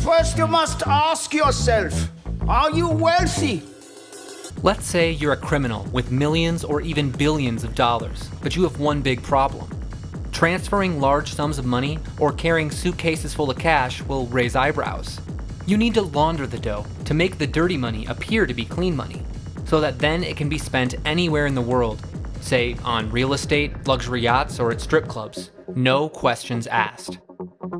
First, you must ask yourself, are you wealthy? Let's say you're a criminal with millions or even billions of dollars, but you have one big problem. Transferring large sums of money or carrying suitcases full of cash will raise eyebrows. You need to launder the dough to make the dirty money appear to be clean money, so that then it can be spent anywhere in the world, say on real estate, luxury yachts, or at strip clubs. No questions asked.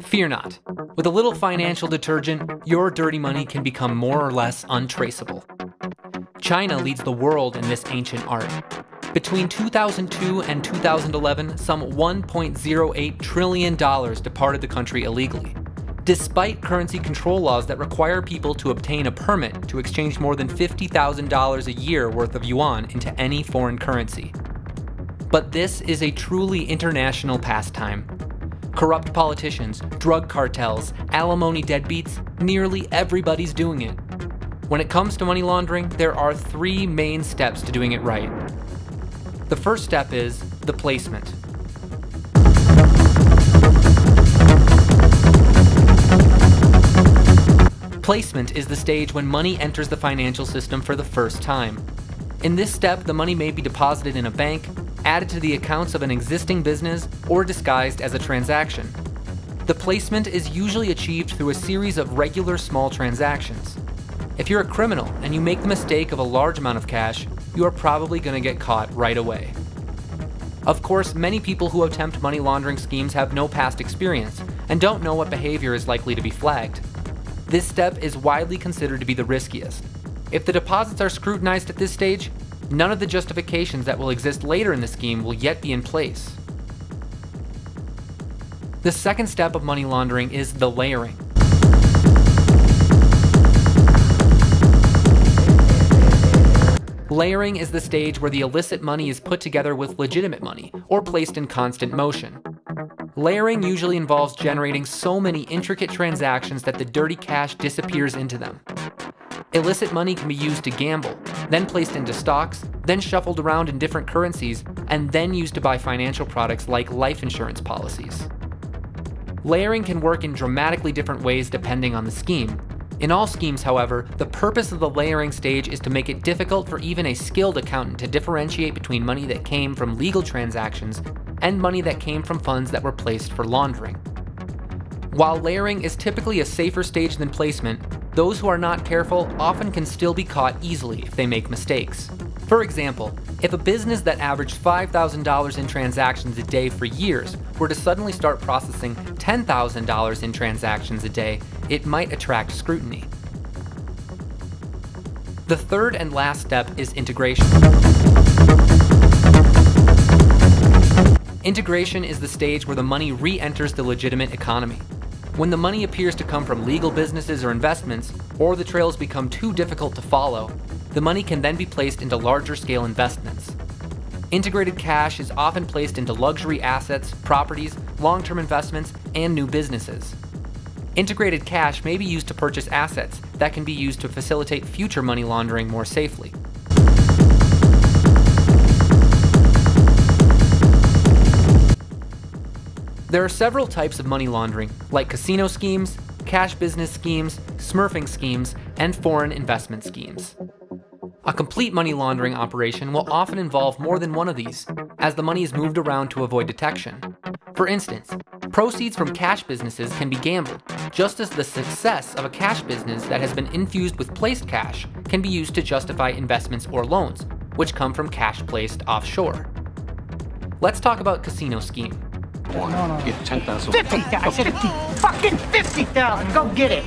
Fear not. With a little financial detergent, your dirty money can become more or less untraceable. China leads the world in this ancient art. Between 2002 and 2011, some $1.08 trillion departed the country illegally, despite currency control laws that require people to obtain a permit to exchange more than $50,000 a year worth of yuan into any foreign currency. But this is a truly international pastime. Corrupt politicians, drug cartels, alimony deadbeats, nearly everybody's doing it. When it comes to money laundering, there are three main steps to doing it right. The first step is the placement. Placement is the stage when money enters the financial system for the first time. In this step, the money may be deposited in a bank, added to the accounts of an existing business, or disguised as a transaction. The placement is usually achieved through a series of regular small transactions. If you're a criminal and you make the mistake of a large amount of cash, you are probably going to get caught right away. Of course, many people who attempt money laundering schemes have no past experience and don't know what behavior is likely to be flagged. This step is widely considered to be the riskiest. If the deposits are scrutinized at this stage, none of the justifications that will exist later in the scheme will yet be in place. The second step of money laundering is the layering. Layering is the stage where the illicit money is put together with legitimate money, or placed in constant motion. Layering usually involves generating so many intricate transactions that the dirty cash disappears into them. Illicit money can be used to gamble, then placed into stocks, then shuffled around in different currencies, and then used to buy financial products like life insurance policies. Layering can work in dramatically different ways depending on the scheme. In all schemes, however, the purpose of the layering stage is to make it difficult for even a skilled accountant to differentiate between money that came from legal transactions and money that came from funds that were placed for laundering. While layering is typically a safer stage than placement, those who are not careful often can still be caught easily if they make mistakes. For example, if a business that averaged $5,000 in transactions a day for years were to suddenly start processing $10,000 in transactions a day, it might attract scrutiny. The third and last step is integration. Integration is the stage where the money re-enters the legitimate economy. When the money appears to come from legal businesses or investments, or the trails become too difficult to follow, the money can then be placed into larger scale investments. Integrated cash is often placed into luxury assets, properties, long-term investments, and new businesses. Integrated cash may be used to purchase assets that can be used to facilitate future money laundering more safely. There are several types of money laundering, like casino schemes, cash business schemes, smurfing schemes, and foreign investment schemes. A complete money laundering operation will often involve more than one of these, as the money is moved around to avoid detection. For instance, proceeds from cash businesses can be gambled, just as the success of a cash business that has been infused with placed cash can be used to justify investments or loans, which come from cash placed offshore. Let's talk about casino scheme. No. Get 10,000. 50! I said 50! Fucking 50,000! Go get it!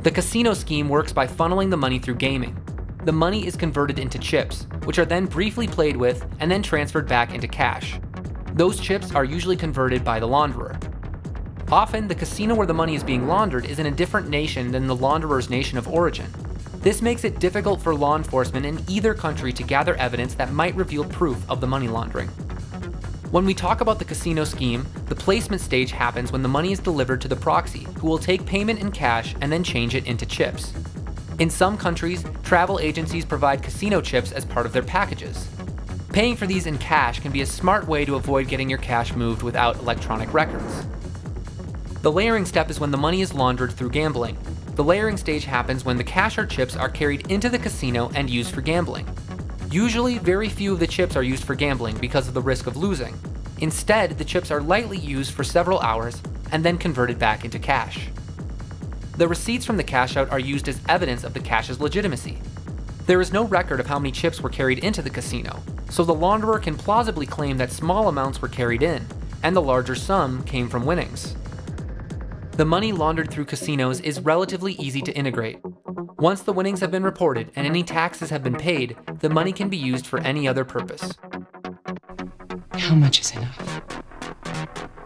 The casino scheme works by funneling the money through gaming. The money is converted into chips, which are then briefly played with and then transferred back into cash. Those chips are usually converted by the launderer. Often, the casino where the money is being laundered is in a different nation than the launderer's nation of origin. This makes it difficult for law enforcement in either country to gather evidence that might reveal proof of the money laundering. When we talk about the casino scheme, the placement stage happens when the money is delivered to the proxy, who will take payment in cash and then change it into chips. In some countries, travel agencies provide casino chips as part of their packages. Paying for these in cash can be a smart way to avoid getting your cash moved without electronic records. The layering step is when the money is laundered through gambling. The The layering stage happens when the cash or chips are carried into the casino and used for gambling. Usually, very few of the chips are used for gambling because of the risk of losing. Instead, the chips are lightly used for several hours and then converted back into cash. The receipts from the cash out are used as evidence of the cash's legitimacy. There is no record of how many chips were carried into the casino, so the launderer can plausibly claim that small amounts were carried in, and the larger sum came from winnings. The money laundered through casinos is relatively easy to integrate. Once the winnings have been reported and any taxes have been paid, the money can be used for any other purpose. How much is enough?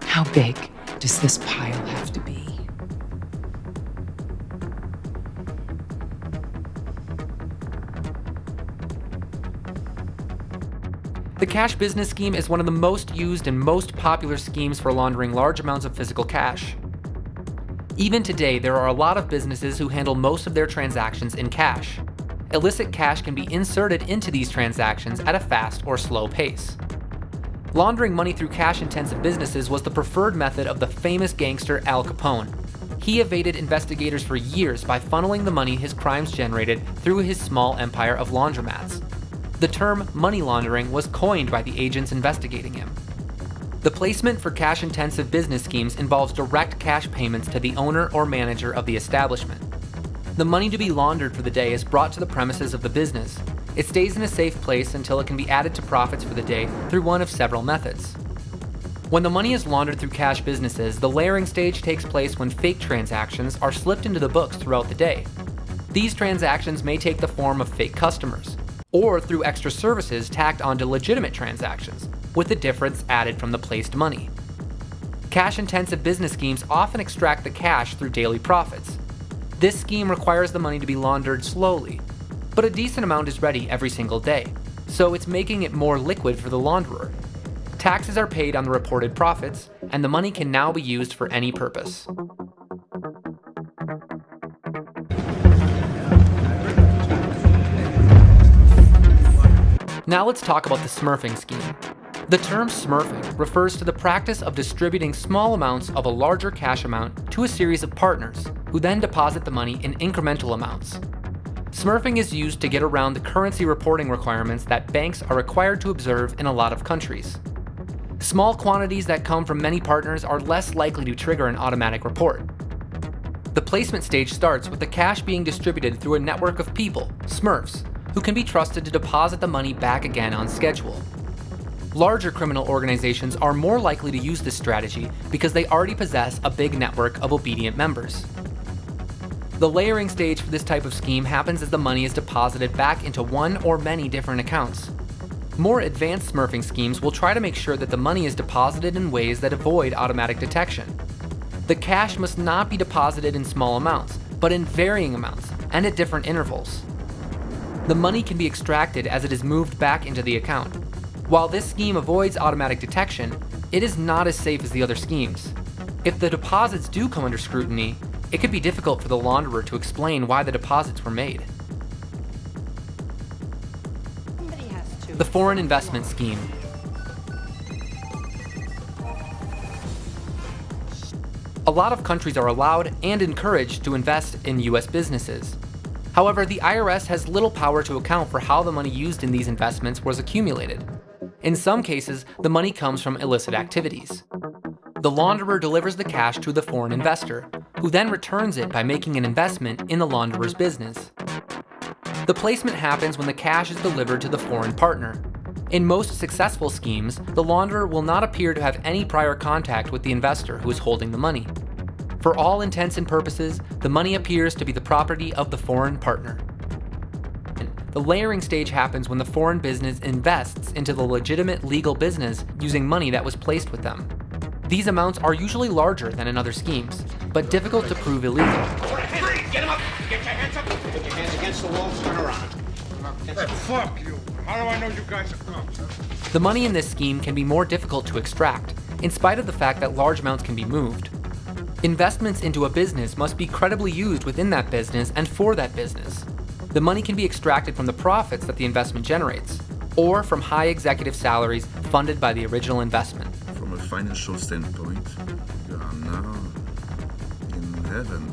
How big does this pile have to be? The cash business scheme is one of the most used and most popular schemes for laundering large amounts of physical cash. Even today, there are a lot of businesses who handle most of their transactions in cash. Illicit cash can be inserted into these transactions at a fast or slow pace. Laundering money through cash-intensive businesses was the preferred method of the famous gangster Al Capone. He evaded investigators for years by funneling the money his crimes generated through his small empire of laundromats. The term money laundering was coined by the agents investigating him. The placement for cash-intensive business schemes involves direct cash payments to the owner or manager of the establishment. The money to be laundered for the day is brought to the premises of the business. It stays in a safe place until it can be added to profits for the day through one of several methods. When the money is laundered through cash businesses, the layering stage takes place when fake transactions are slipped into the books throughout the day. These transactions may take the form of fake customers, or through extra services tacked onto legitimate transactions, with the difference added from the placed money. Cash-intensive business schemes often extract the cash through daily profits. This scheme requires the money to be laundered slowly, but a decent amount is ready every single day, so it's making it more liquid for the launderer. Taxes are paid on the reported profits, and the money can now be used for any purpose. Now let's talk about the smurfing scheme. The term smurfing refers to the practice of distributing small amounts of a larger cash amount to a series of partners, who then deposit the money in incremental amounts. Smurfing is used to get around the currency reporting requirements that banks are required to observe in a lot of countries. Small quantities that come from many partners are less likely to trigger an automatic report. The placement stage starts with the cash being distributed through a network of people, smurfs, who can be trusted to deposit the money back again on schedule. Larger criminal organizations are more likely to use this strategy because they already possess a big network of obedient members. The layering stage for this type of scheme happens as the money is deposited back into one or many different accounts. More advanced smurfing schemes will try to make sure that the money is deposited in ways that avoid automatic detection. The cash must not be deposited in small amounts, but in varying amounts and at different intervals. The money can be extracted as it is moved back into the account. While this scheme avoids automatic detection, it is not as safe as the other schemes. If the deposits do come under scrutiny, it could be difficult for the launderer to explain why the deposits were made. The foreign investment scheme. A lot of countries are allowed and encouraged to invest in US businesses. However, the IRS has little power to account for how the money used in these investments was accumulated. In some cases, the money comes from illicit activities. The launderer delivers the cash to the foreign investor, who then returns it by making an investment in the launderer's business. The placement happens when the cash is delivered to the foreign partner. In most successful schemes, the launderer will not appear to have any prior contact with the investor who is holding the money. For all intents and purposes, the money appears to be the property of the foreign partner. The layering stage happens when the foreign business invests into the legitimate legal business using money that was placed with them. These amounts are usually larger than in other schemes, but difficult to prove illegal. Get him up! Get your hands up! Put your hands against the wall, turn around. Hey, fuck you! How do I know you guys are cops? The money in this scheme can be more difficult to extract, in spite of the fact that large amounts can be moved. Investments into a business must be credibly used within that business and for that business. The money can be extracted from the profits that the investment generates, or from high executive salaries funded by the original investment. From a financial standpoint, you are now in heaven.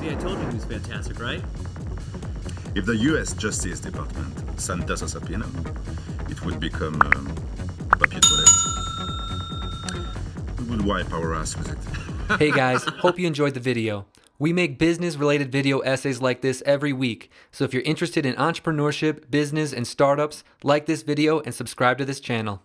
See, I told you he was fantastic, right? If the US Justice Department sent us a subpoena, it would become papier toilette. We would wipe our ass with it. Hey guys, hope you enjoyed the video. We make business-related video essays like this every week, so if you're interested in entrepreneurship, business, and startups, like this video and subscribe to this channel.